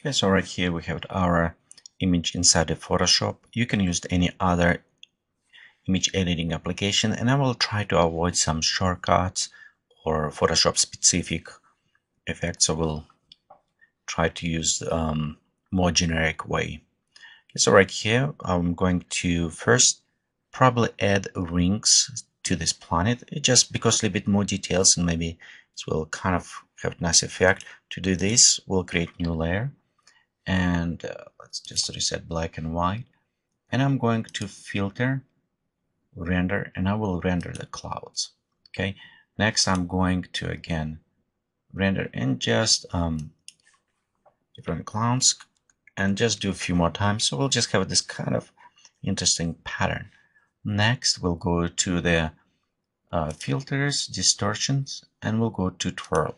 Okay, so right here we have our image inside of Photoshop. You can use any other image editing application, and I will try to avoid some shortcuts or Photoshop specific effects. So we'll try to use more generic way. Okay, so right here I'm going to first probably add rings to this planet, just because a little bit more details, and maybe it will kind of have a nice effect. To do this, we'll create new layer, and let's just reset black and white, and I'm going to filter, render, and I will render the clouds. Okay, next I'm going to again render and just different clouds, and just do a few more times, so we'll just have this kind of interesting pattern. Next we'll go to the filters, distortions, and we'll go to twirl,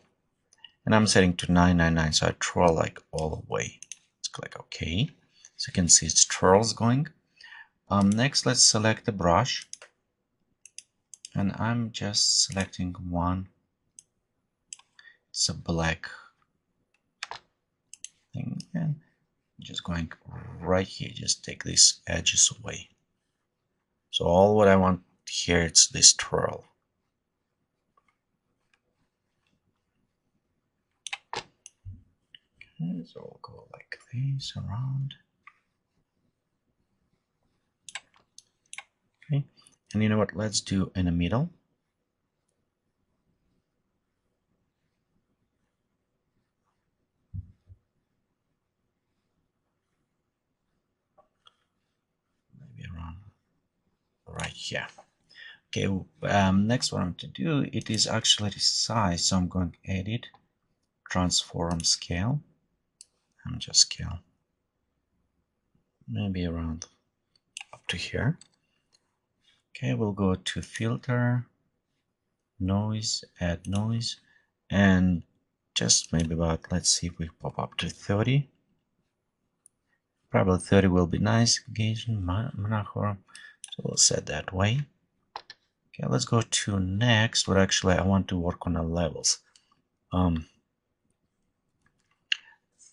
and I'm setting to 999, so I twirl like all the way. Let's click OK. So you can see it's twirls going. Next, let's select the brush, and I'm just selecting one. It's a black thing, and just going right here, just take these edges away. So all what I want here is this twirl. Okay, so we'll go like this around. Okay, and you know what? Let's do in the middle. Maybe around right here. Okay, next what I'm to do, it is actually the size. So I'm going to edit, transform, scale, and just scale. Maybe around up to here. Okay, we'll go to filter, noise, add noise, and just maybe about, let's see if we pop up to 30. Probably 30 will be nice. Engagement, monochrom. So we'll set that way. Okay, let's go to next. What actually I want to work on the levels.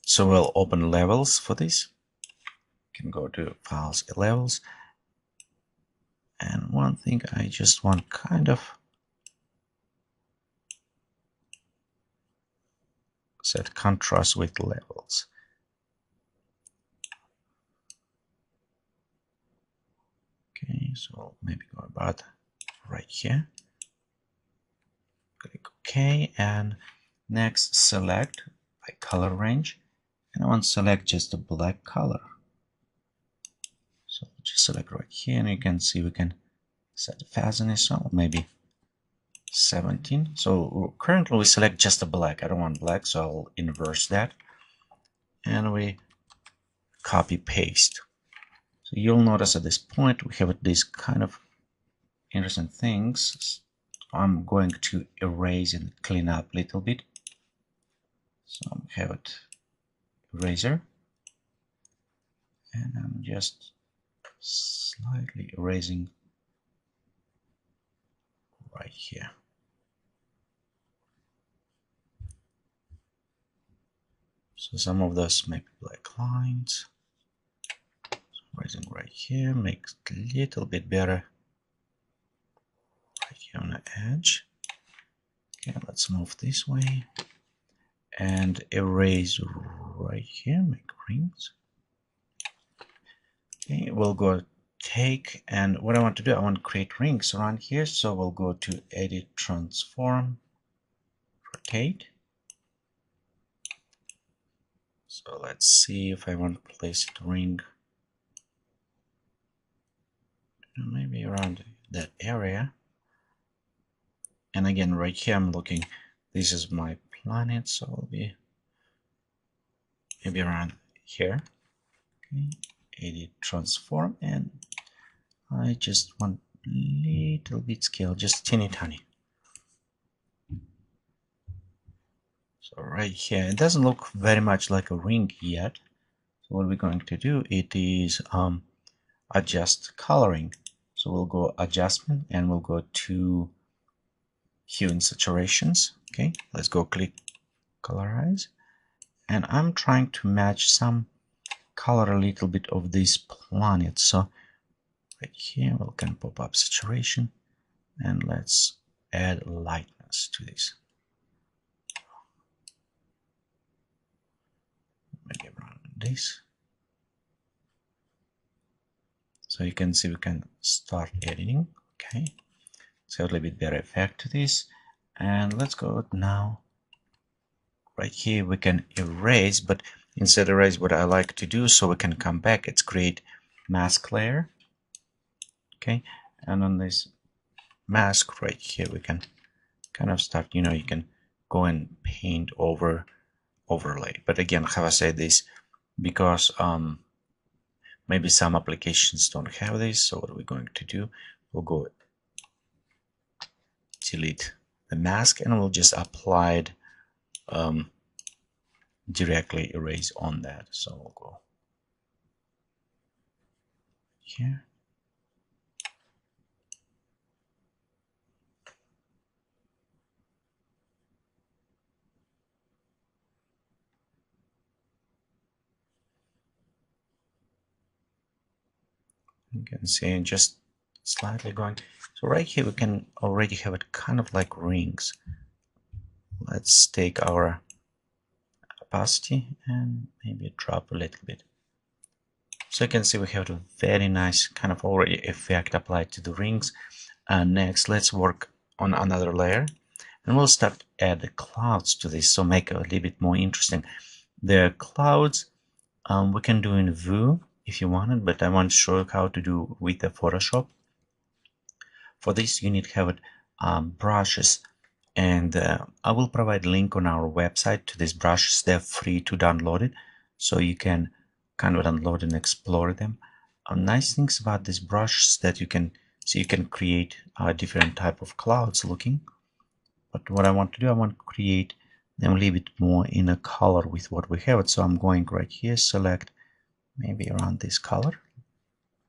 So we'll open levels for this. You can go to files, levels. And one thing I just want kind of set contrast with levels. Okay, so maybe go about right here. Click OK, and next select by color range, and I want to select just the black color. So just select right here, and you can see we can set the fastness, so maybe 17. So currently we select just the black. I don't want black, so I'll inverse that, and we copy paste. So you'll notice at this point we have these kind of interesting things. I'm going to erase and clean up a little bit. So I have it eraser, and I'm just slightly erasing right here. So some of those may be black lines. So erasing right here makes it a little bit better. Right here on the edge. Okay, let's move this way and erase right here, make rings. Okay, we'll go take, and what I want to do, I want to create rings around here, so we'll go to edit, transform, rotate. So let's see if I want to place the ring maybe around that area. And again, right here I'm looking, this is my planet, so I'll be maybe around here. Okay, edit, transform, and I just want a little bit scale, just teeny tiny. So right here, it doesn't look very much like a ring yet. So what we're going to do, it is adjust coloring. So we'll go adjustment, and we'll go to hue and saturations. Okay, let's go click colorize, and I'm trying to match some color a little bit of this planet. So right here we can pop up saturation, and let's add lightness to this. Maybe around this. So you can see we can start editing. Okay, so a little bit better effect to this. And let's go now. Right here we can erase, but instead of erase, what I like to do, so we can come back, it's create mask layer. Okay, and on this mask right here we can kind of start, you can go and paint over overlay. But again, have I said this because maybe some applications don't have this. So what we're going to do, we'll go delete the mask and we'll just apply it directly erase on that. So we'll go here. You can see just slightly going. So right here we can already have it kind of like rings. Let's take our opacity and maybe drop a little bit. So you can see we have a very nice kind of already effect applied to the rings. And next, let's work on another layer, and we'll start add the clouds to this, so make it a little bit more interesting. The clouds we can do in Vue if you want it, but I want to show you how to do with the Photoshop. For this, you need to have brushes, and I will provide a link on our website to these brushes. They're free to download it, so you can kind of download and explore them. Nice things about these brushes that you can create different type of clouds looking. But what I want to do, I want to create them a little bit more in a color with what we have. So I'm going right here, select maybe around this color.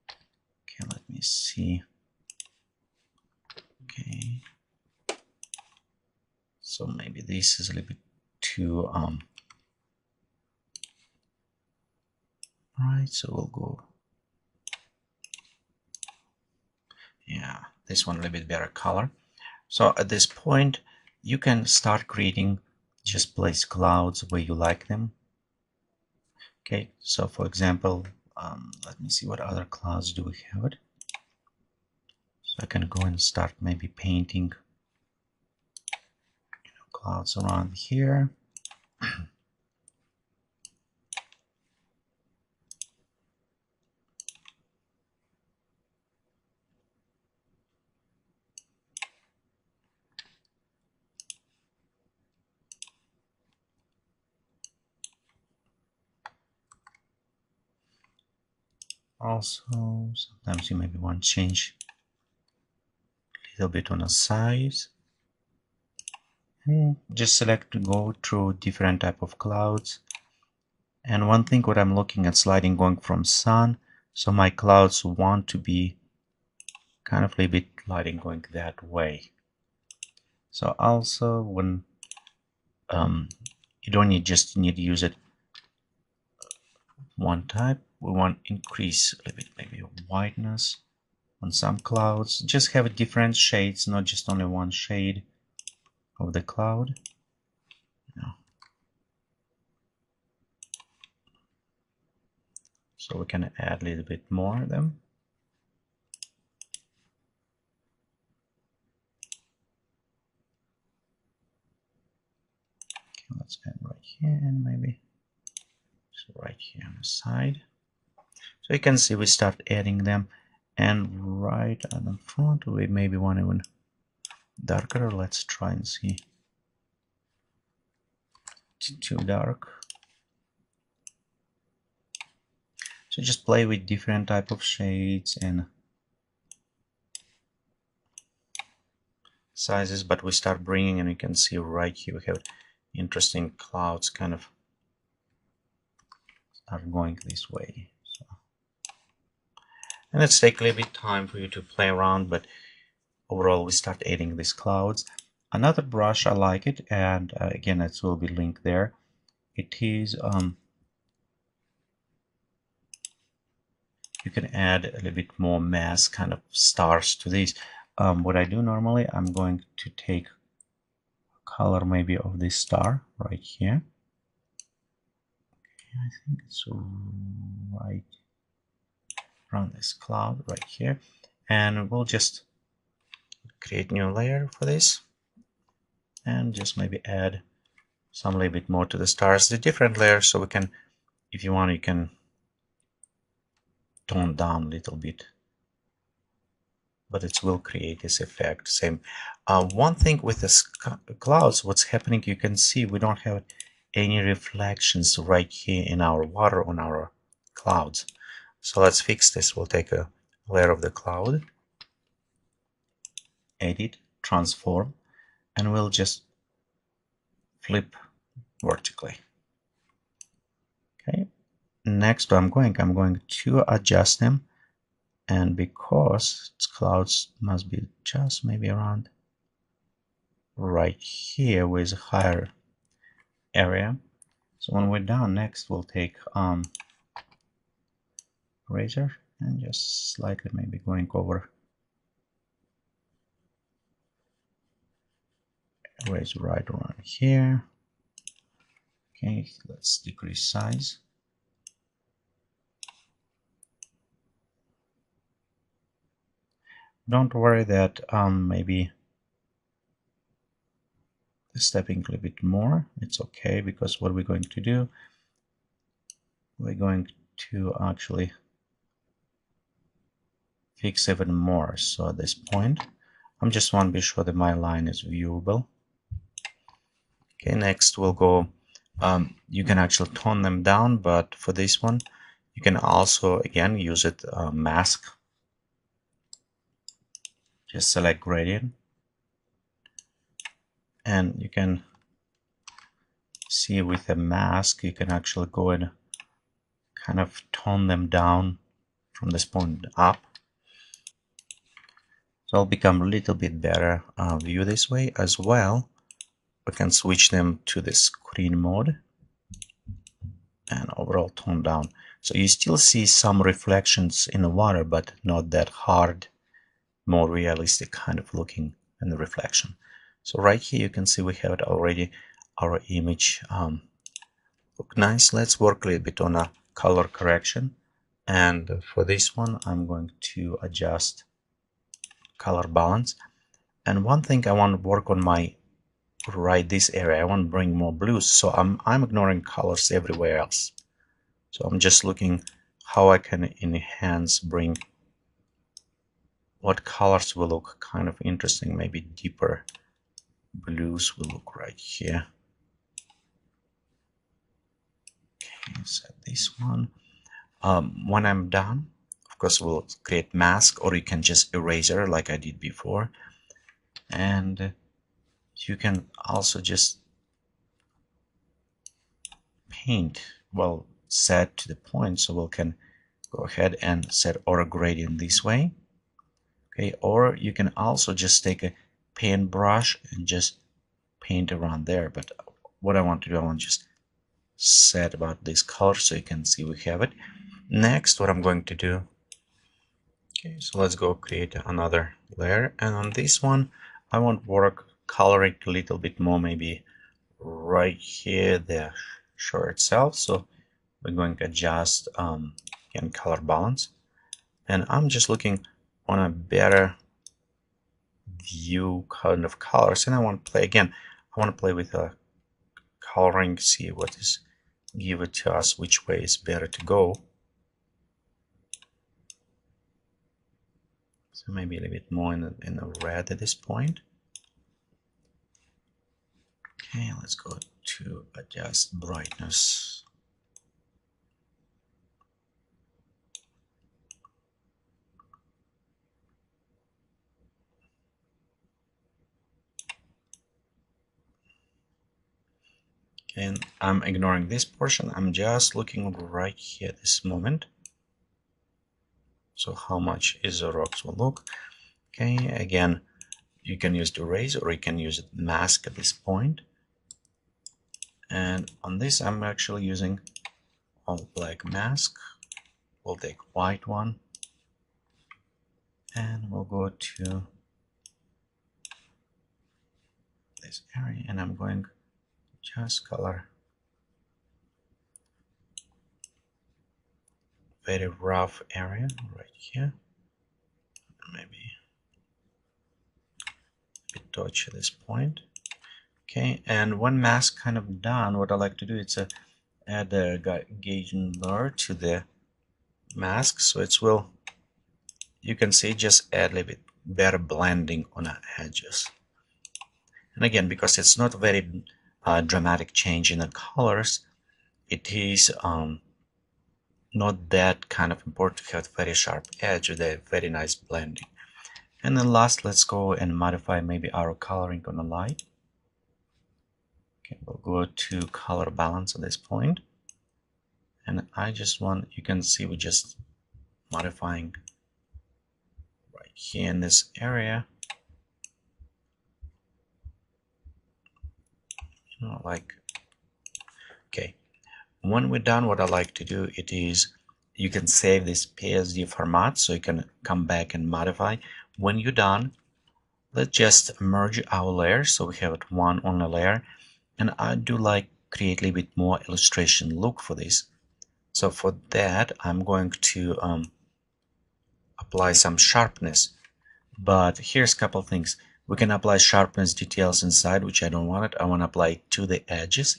Okay, let me see. Okay, so maybe this is a little bit too right, so we'll go, yeah, this one a little bit better color. So at this point you can start creating, just place clouds where you like them. Okay, so for example, let me see what other clouds do we have it. So I can go and start maybe painting clouds around here. Also, sometimes you maybe want to change a little bit on the size. And just select to go through different type of clouds. And one thing what I'm looking at, sliding going from sun, so my clouds want to be kind of a little bit lighting going that way. So also when you don't need to use it one type, we want to increase a little bit maybe whiteness on some clouds, just have it different shades, not just only one shade of the cloud. No. So we can add a little bit more of them. Okay, let's add right here and maybe right here on the side. So you can see we start adding them, and right on the front we maybe want even darker. Let's try and see. Too dark. So just play with different type of shades and sizes, but we start bringing, and you can see right here we have interesting clouds kind of start going this way. So, and let's take a little bit time for you to play around, but overall we start adding these clouds. Another brush, I like it, and again it will be linked there. it is you can add a little bit more mass kind of stars to these. What I do normally, I'm going to take color maybe of this star right here. I think it's right around this cloud right here, and we'll just create new layer for this and just maybe add some little bit more to the stars, the different layers, so we can, if you want, you can tone down a little bit, but it will create this effect. Same. One thing with the clouds, what's happening, you can see we don't have any reflections right here in our water on our clouds. So let's fix this. We'll take a layer of the cloud, edit, transform, and we'll just flip vertically. Okay. Next, I'm going to adjust them, and because its clouds must be just maybe around right here with a higher area. So when we're done, next we'll take razor and just slightly maybe going over razor right around here. Okay, let's decrease size. Don't worry that maybe stepping a little bit more, it's okay, because what we're going to do, we're going to actually fix even more. So at this point, I just want to be sure that my line is viewable. Okay, next we'll go, you can actually tone them down, but for this one, you can also, again, use it mask. Just select gradient, and you can see with a mask, you can actually go and kind of tone them down from this point up. So it'll become a little bit better view this way as well. We can switch them to the screen mode and overall tone down. So you still see some reflections in the water, but not that hard, more realistic kind of looking in the reflection. So right here you can see we have it already, our image look nice. Let's work a little bit on a color correction, and for this one I'm going to adjust color balance. And one thing I want to work on my right this area, I want to bring more blues, so I'm ignoring colors everywhere else. So I'm just looking how I can enhance, bring what colors will look kind of interesting. Maybe deeper blues will look right here. Okay, set this one. When I'm done, of course, we'll create mask, or you can just eraser like I did before. And you can also just paint, well, set to the point, so we can go ahead and set auto gradient this way. Okay, or you can also just take a paintbrush and just paint around there. But what I want to do, I want to just set about this color so you can see we have it. Next, what I'm going to do, okay, so let's go create another layer, and on this one I want work coloring a little bit more, maybe right here the shore itself. So we're going to adjust again color balance, and I'm just looking on a better view kind of colors, and I want to play again. I want to play with a coloring, see what is give it to us, which way is better to go. So maybe a little bit more in the red at this point. Okay, let's go to adjust brightness. Okay, and I'm ignoring this portion. I'm just looking right here at this moment. So how much is the rocks will look. Okay, again, you can use the erase, or you can use mask at this point. And on this, I'm actually using all black mask. We'll take white one, and we'll go to this area, and I'm going to just color very rough area right here, maybe a bit touch at this point. Okay, and when mask kind of done, what I like to do is add a gauge and blur to the mask, so it will, you can see, just add a little bit better blending on the edges. And again, because it's not very dramatic change in the colors, it is not that kind of important to have a very sharp edge with a very nice blending. And then last, let's go and modify maybe our coloring on the light. Okay, we'll go to color balance at this point. And I just want, you can see we're just modifying right here in this area. You know, like, okay. When we're done, what I like to do, it is, you can save this PSD format so you can come back and modify. When you're done, let's just merge our layers so we have it one only layer. And I do like create a little bit more illustration look for this. So for that, I'm going to apply some sharpness. But here's a couple things. We can apply sharpness details inside, which I don't want it. I want to apply it to the edges.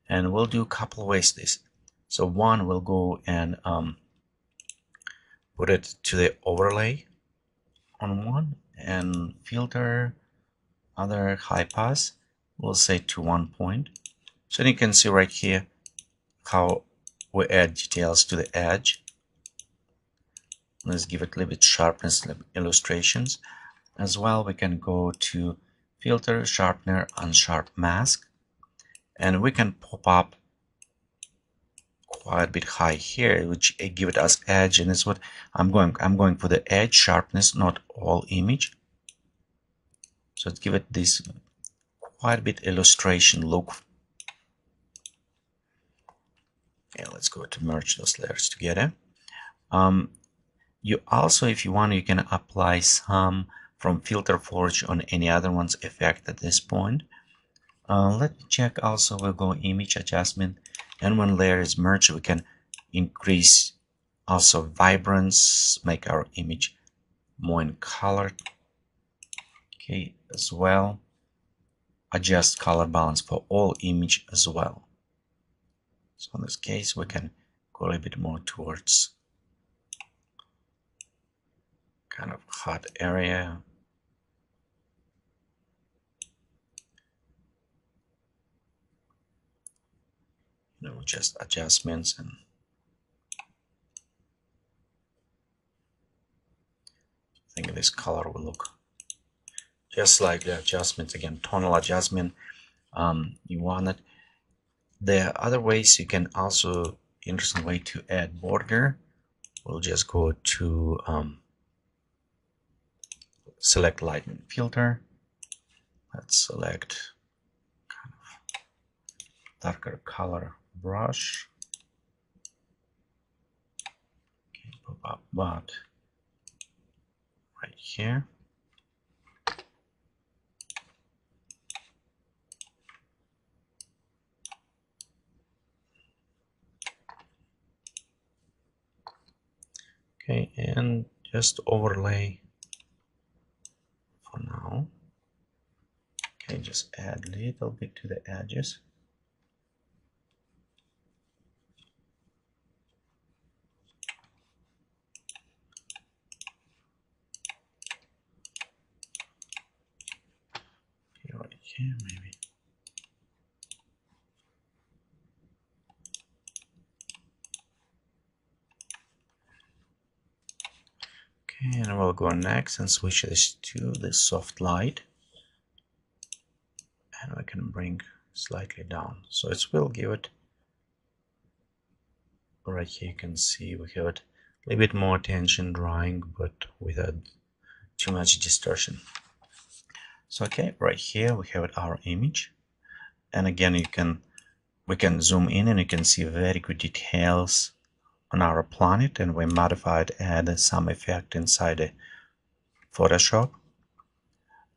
And we'll do a couple ways this. So one, we'll go and put it to the overlay on one, and filter, other high pass, we'll say to 1 point. So you can see right here how we add details to the edge. Let's give it a little bit sharpness, illustrations. As well, we can go to filter, sharpener, unsharp mask, and we can pop up quite a bit high here, which give it as edge, and it's what I'm going for the edge sharpness, not all image. So let's give it this quite a bit illustration look. Okay, let's go to merge those layers together. You also, if you want, you can apply some from Filter Forge on any other one's effect at this point. Let's check also, we'll go image adjustment, and when layer is merged, we can increase also vibrance, make our image more in color. Okay, as well, adjust color balance for all image as well. So in this case, we can go a little bit more towards kind of hot area. You know, just adjustments, and I think this color will look just like the adjustments. Again, tonal adjustment, you want it. There are other ways you can also, interesting way to add border. We'll just go to select lighten filter. Let's select kind of darker color brush. Okay, pop up but right here. Okay, and just overlay for now. Okay, just add a little bit to the edges. Okay, right here maybe. Okay, and we'll go next and switch this to the soft light. And we can bring slightly down. So it will give it, right here you can see we have it a little bit more attention drawing, but without too much distortion. So okay, right here we have our image. And again, you can We can zoom in and you can see very good details on our planet, and we modified, add some effect inside the Photoshop.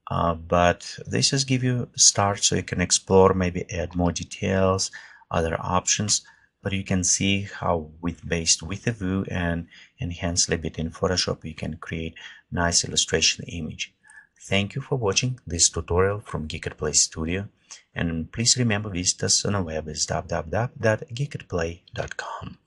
But this just give you a start so you can explore, maybe add more details, other options. But you can see how based with the view and enhance a little bit in Photoshop, you can create nice illustration image. Thank you for watching this tutorial from Geekatplay Studio. And please remember, visit us on our web is www.geekatplay.com.